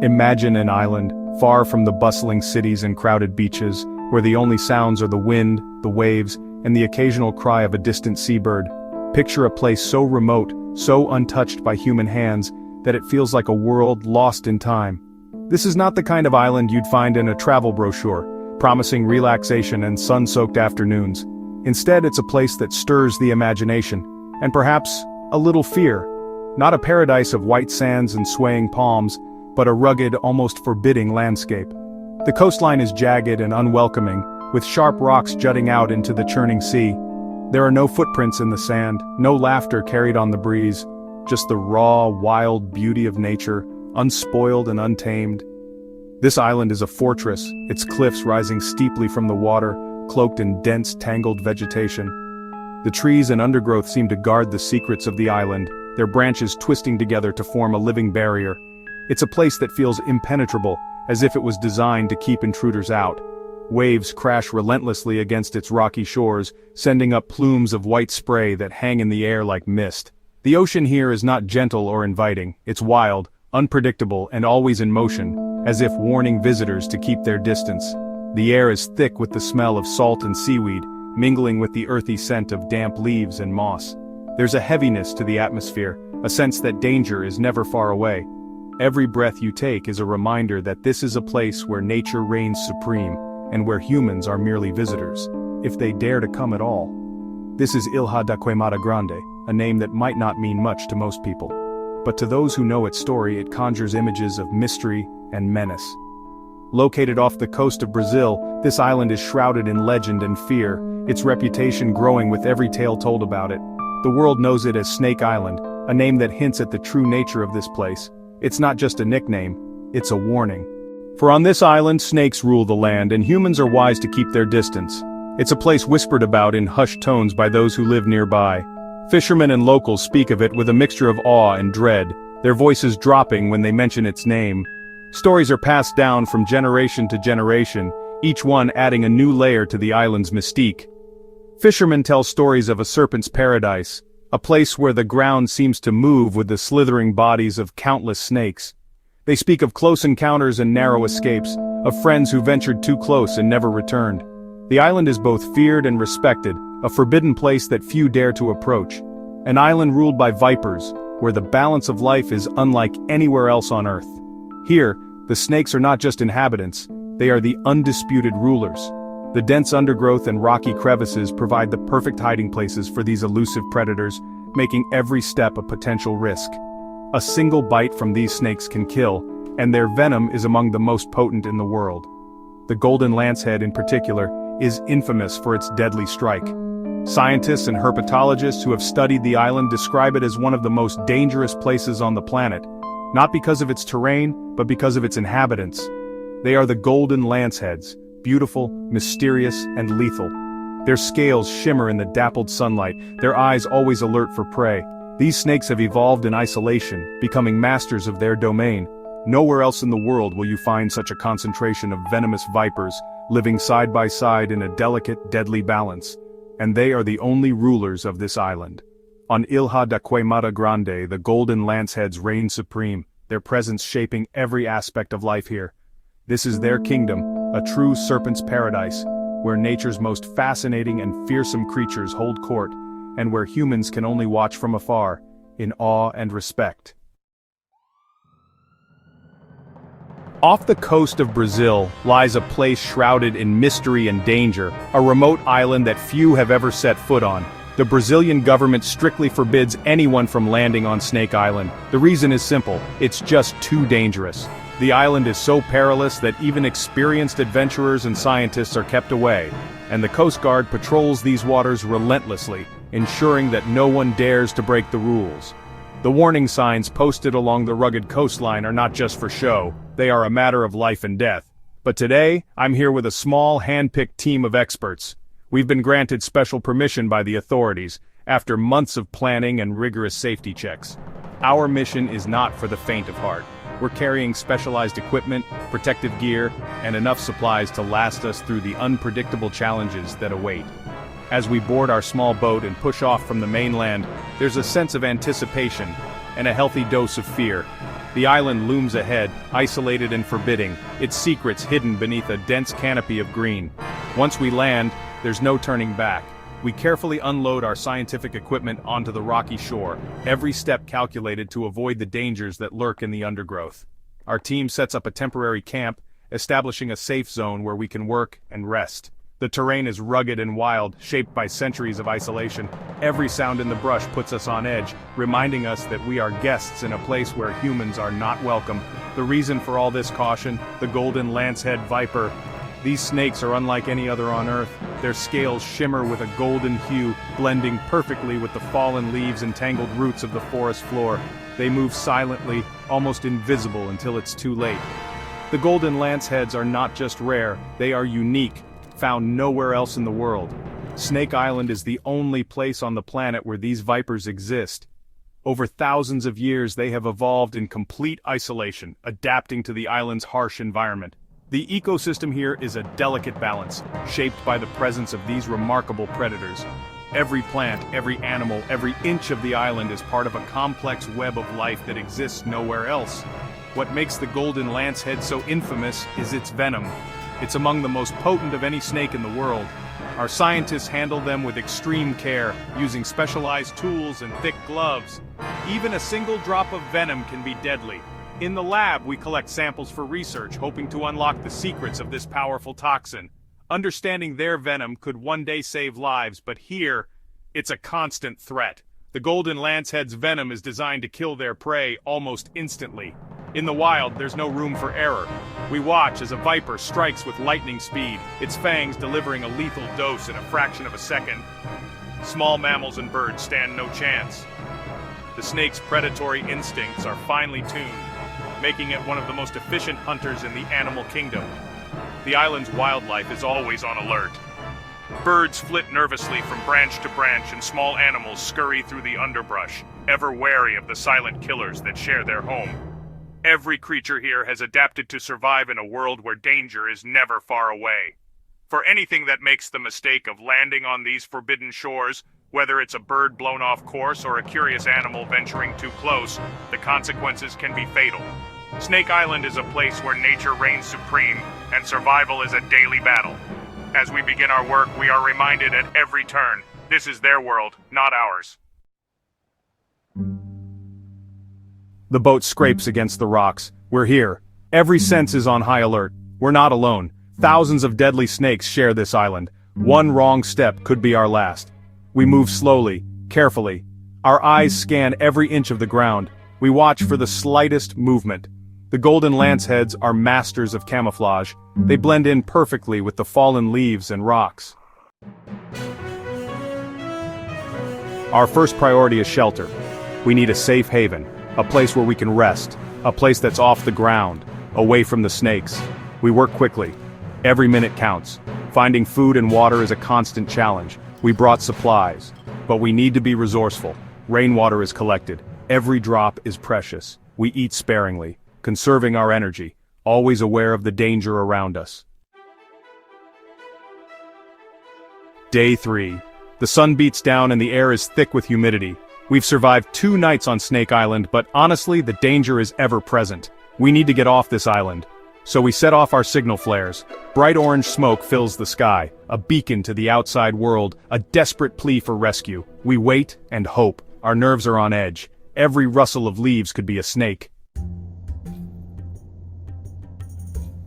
Imagine an island, far from the bustling cities and crowded beaches, where the only sounds are the wind, the waves, and the occasional cry of a distant seabird. Picture a place so remote, so untouched by human hands, that it feels like a world lost in time. This is not the kind of island you'd find in a travel brochure, promising relaxation and sun-soaked afternoons. Instead, it's a place that stirs the imagination, and perhaps a little fear. Not a paradise of white sands and swaying palms, but a rugged, almost forbidding landscape. The coastline is jagged and unwelcoming, with sharp rocks jutting out into the churning sea. There are no footprints in the sand, no laughter carried on the breeze, just the raw, wild beauty of nature, unspoiled and untamed. This island is a fortress, its cliffs rising steeply from the water, cloaked in dense, tangled vegetation. The trees and undergrowth seem to guard the secrets of the island, their branches twisting together to form a living barrier. It's a place that feels impenetrable, as if it was designed to keep intruders out. Waves crash relentlessly against its rocky shores, sending up plumes of white spray that hang in the air like mist. The ocean here is not gentle or inviting, it's wild, unpredictable, and always in motion, as if warning visitors to keep their distance. The air is thick with the smell of salt and seaweed, mingling with the earthy scent of damp leaves and moss. There's a heaviness to the atmosphere, a sense that danger is never far away. Every breath you take is a reminder that this is a place where nature reigns supreme, and where humans are merely visitors, if they dare to come at all. This is Ilha da Queimada Grande, a name that might not mean much to most people. But to those who know its story, it conjures images of mystery and menace. Located off the coast of Brazil, this island is shrouded in legend and fear, its reputation growing with every tale told about it. The world knows it as Snake Island, a name that hints at the true nature of this place. It's not just a nickname, it's a warning. For on this island, snakes rule the land, and humans are wise to keep their distance. It's a place whispered about in hushed tones by those who live nearby. Fishermen and locals speak of it with a mixture of awe and dread, their voices dropping when they mention its name. Stories are passed down from generation to generation, each one adding a new layer to the island's mystique. Fishermen tell stories of a serpent's paradise, a place where the ground seems to move with the slithering bodies of countless snakes. They speak of close encounters and narrow escapes, of friends who ventured too close and never returned. The island is both feared and respected, a forbidden place that few dare to approach. An island ruled by vipers, where the balance of life is unlike anywhere else on Earth. Here, the snakes are not just inhabitants, they are the undisputed rulers. The dense undergrowth and rocky crevices provide the perfect hiding places for these elusive predators, making every step a potential risk. A single bite from these snakes can kill, and their venom is among the most potent in the world. The golden lancehead in particular is infamous for its deadly strike. Scientists and herpetologists who have studied the island describe it as one of the most dangerous places on the planet, not because of its terrain, but because of its inhabitants. They are the golden lanceheads, beautiful, mysterious, and lethal. Their scales shimmer in the dappled sunlight, their eyes always alert for prey. These snakes have evolved in isolation, becoming masters of their domain. Nowhere else in the world will you find such a concentration of venomous vipers, living side by side in a delicate, deadly balance. And they are the only rulers of this island. On Ilha da Queimada Grande, the golden lanceheads reign supreme, their presence shaping every aspect of life here. This is their kingdom, a true serpent's paradise, where nature's most fascinating and fearsome creatures hold court, and where humans can only watch from afar, in awe and respect. Off the coast of Brazil lies a place shrouded in mystery and danger, a remote island that few have ever set foot on. The Brazilian government strictly forbids anyone from landing on Snake Island. The reason is simple, it's just too dangerous. The island is so perilous that even experienced adventurers and scientists are kept away, and the Coast Guard patrols these waters relentlessly, ensuring that no one dares to break the rules. The warning signs posted along the rugged coastline are not just for show, they are a matter of life and death. But today, I'm here with a small, hand-picked team of experts. We've been granted special permission by the authorities, after months of planning and rigorous safety checks. Our mission is not for the faint of heart. We're carrying specialized equipment, protective gear, and enough supplies to last us through the unpredictable challenges that await. As we board our small boat and push off from the mainland, there's a sense of anticipation and a healthy dose of fear. The island looms ahead, isolated and forbidding, its secrets hidden beneath a dense canopy of green. Once we land, there's no turning back. We carefully unload our scientific equipment onto the rocky shore, every step calculated to avoid the dangers that lurk in the undergrowth. Our team sets up a temporary camp, establishing a safe zone where we can work and rest. The terrain is rugged and wild, shaped by centuries of isolation. Every sound in the brush puts us on edge, reminding us that we are guests in a place where humans are not welcome. The reason for all this caution: the golden lancehead viper. These snakes are unlike any other on Earth. Their scales shimmer with a golden hue, blending perfectly with the fallen leaves and tangled roots of the forest floor. They move silently, almost invisible until it's too late. The golden lanceheads are not just rare, they are unique, found nowhere else in the world. Snake Island is the only place on the planet where these vipers exist. Over thousands of years they have evolved in complete isolation, adapting to the island's harsh environment. The ecosystem here is a delicate balance, shaped by the presence of these remarkable predators. Every plant, every animal, every inch of the island is part of a complex web of life that exists nowhere else. What makes the golden lancehead so infamous is its venom. It's among the most potent of any snake in the world. Our scientists handle them with extreme care, using specialized tools and thick gloves. Even a single drop of venom can be deadly. In the lab, we collect samples for research, hoping to unlock the secrets of this powerful toxin. Understanding their venom could one day save lives, but here, it's a constant threat. The golden lancehead's venom is designed to kill their prey almost instantly. In the wild, there's no room for error. We watch as a viper strikes with lightning speed, its fangs delivering a lethal dose in a fraction of a second. Small mammals and birds stand no chance. The snake's predatory instincts are finely tuned, making it one of the most efficient hunters in the animal kingdom. The island's wildlife is always on alert. Birds flit nervously from branch to branch, and small animals scurry through the underbrush, ever wary of the silent killers that share their home. Every creature here has adapted to survive in a world where danger is never far away. For anything that makes the mistake of landing on these forbidden shores, whether it's a bird blown off course or a curious animal venturing too close, the consequences can be fatal. Snake Island is a place where nature reigns supreme, and survival is a daily battle. As we begin our work, we are reminded at every turn, this is their world, not ours. The boat scrapes against the rocks. We're here. Every sense is on high alert. We're not alone. Thousands of deadly snakes share this island. One wrong step could be our last. We move slowly, carefully. Our eyes scan every inch of the ground. We watch for the slightest movement. The golden lanceheads are masters of camouflage. They blend in perfectly with the fallen leaves and rocks. Our first priority is shelter. We need a safe haven, a place where we can rest, a place that's off the ground, away from the snakes. We work quickly. Every minute counts. Finding food and water is a constant challenge. We brought supplies, but we need to be resourceful. Rainwater is collected. Every drop is precious. We eat sparingly, conserving our energy, always aware of the danger around us. Day 3. The sun beats down and the air is thick with humidity. We've survived 2 nights on Snake Island, but honestly, the danger is ever present. We need to get off this island. So we set off our signal flares. Bright orange smoke fills the sky, a beacon to the outside world, a desperate plea for rescue. We wait and hope. Our nerves are on edge. Every rustle of leaves could be a snake.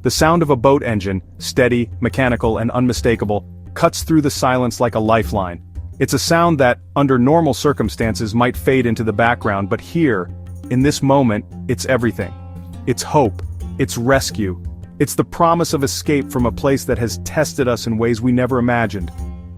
The sound of a boat engine, steady, mechanical, and unmistakable, cuts through the silence like a lifeline. It's a sound that, under normal circumstances, might fade into the background, but here, in this moment, it's everything. It's hope. It's rescue. It's the promise of escape from a place that has tested us in ways we never imagined.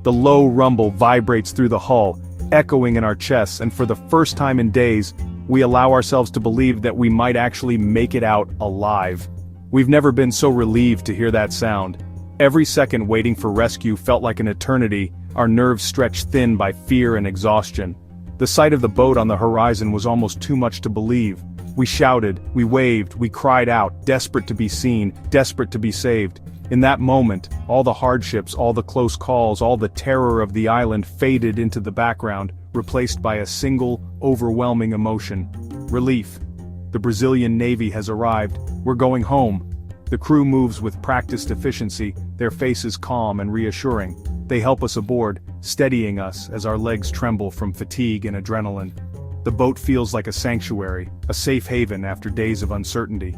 The low rumble vibrates through the hull, echoing in our chests, and for the first time in days, we allow ourselves to believe that we might actually make it out alive. We've never been so relieved to hear that sound. Every second waiting for rescue felt like an eternity, our nerves stretched thin by fear and exhaustion. The sight of the boat on the horizon was almost too much to believe. We shouted, we waved, we cried out, desperate to be seen, desperate to be saved. In that moment, all the hardships, all the close calls, all the terror of the island faded into the background, replaced by a single, overwhelming emotion: relief. The Brazilian Navy has arrived. We're going home. The crew moves with practiced efficiency, their faces calm and reassuring. They help us aboard, steadying us as our legs tremble from fatigue and adrenaline. The boat feels like a sanctuary, a safe haven after days of uncertainty.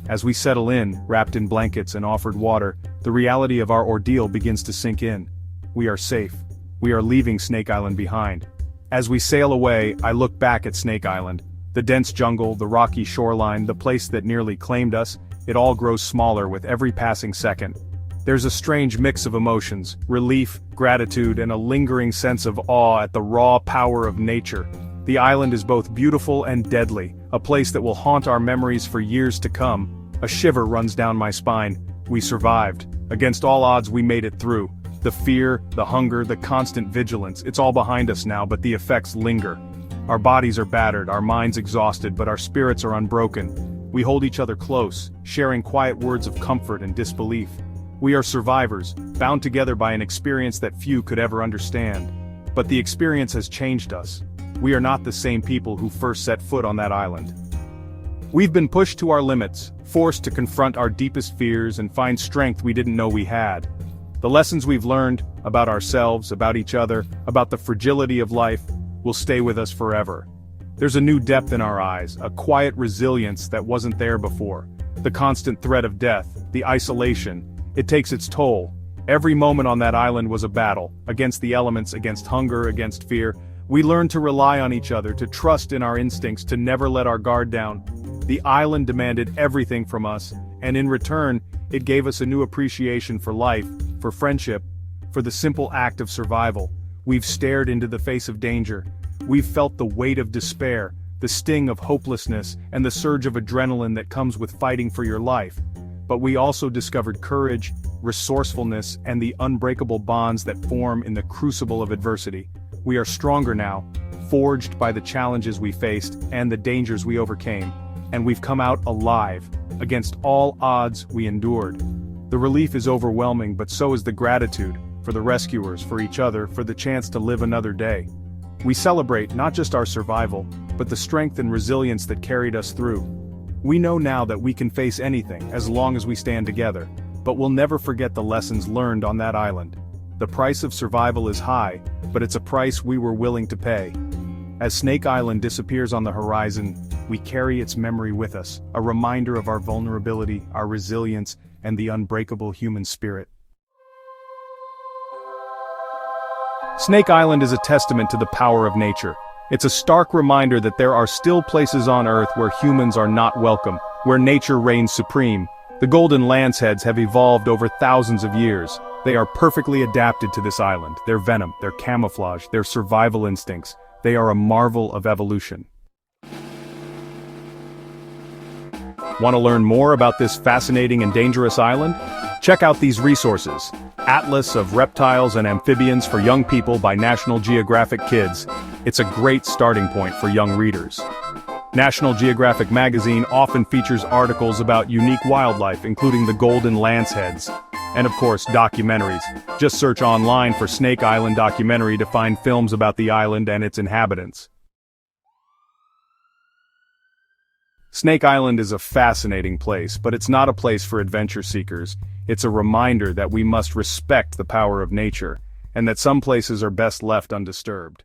As we settle in, wrapped in blankets and offered water, the reality of our ordeal begins to sink in. We are safe. We are leaving Snake Island behind. As we sail away, I look back at Snake Island. The dense jungle, the rocky shoreline, the place that nearly claimed us, it all grows smaller with every passing second. There's a strange mix of emotions, relief, gratitude, and a lingering sense of awe at the raw power of nature. The island is both beautiful and deadly, a place that will haunt our memories for years to come. A shiver runs down my spine. We survived. Against all odds, we made it through. The fear, the hunger, the constant vigilance, it's all behind us now, but the effects linger. Our bodies are battered, our minds exhausted, but our spirits are unbroken. We hold each other close, sharing quiet words of comfort and disbelief. We are survivors, bound together by an experience that few could ever understand. But the experience has changed us. We are not the same people who first set foot on that island. We've been pushed to our limits, forced to confront our deepest fears and find strength we didn't know we had. The lessons we've learned, about ourselves, about each other, about the fragility of life, will stay with us forever. There's a new depth in our eyes, a quiet resilience that wasn't there before. The constant threat of death, the isolation, it takes its toll. Every moment on that island was a battle, against the elements, against hunger, against fear. We learned to rely on each other, to trust in our instincts, to never let our guard down. The island demanded everything from us, and in return, it gave us a new appreciation for life, for friendship, for the simple act of survival. We've stared into the face of danger. We've felt the weight of despair, the sting of hopelessness, and the surge of adrenaline that comes with fighting for your life. But we also discovered courage, resourcefulness, and the unbreakable bonds that form in the crucible of adversity. We are stronger now, forged by the challenges we faced and the dangers we overcame, and we've come out alive, against all odds we endured. The relief is overwhelming, but so is the gratitude, for the rescuers, for each other, for the chance to live another day. We celebrate not just our survival, but the strength and resilience that carried us through. We know now that we can face anything as long as we stand together, but we'll never forget the lessons learned on that island. The price of survival is high, but it's a price we were willing to pay. As Snake Island disappears on the horizon, we carry its memory with us, a reminder of our vulnerability, our resilience, and the unbreakable human spirit. Snake Island is a testament to the power of nature. It's a stark reminder that there are still places on Earth where humans are not welcome, where nature reigns supreme. The golden lanceheads have evolved over thousands of years. They are perfectly adapted to this island, their venom, their camouflage, their survival instincts. They are a marvel of evolution. Want to learn more about this fascinating and dangerous island? Check out these resources. Atlas of Reptiles and Amphibians for Young People by National Geographic Kids. It's a great starting point for young readers. National Geographic magazine often features articles about unique wildlife, including the golden lanceheads. And of course, documentaries. Just search online for Snake Island documentary to find films about the island and its inhabitants. Snake Island is a fascinating place, but it's not a place for adventure seekers. It's a reminder that we must respect the power of nature, and that some places are best left undisturbed.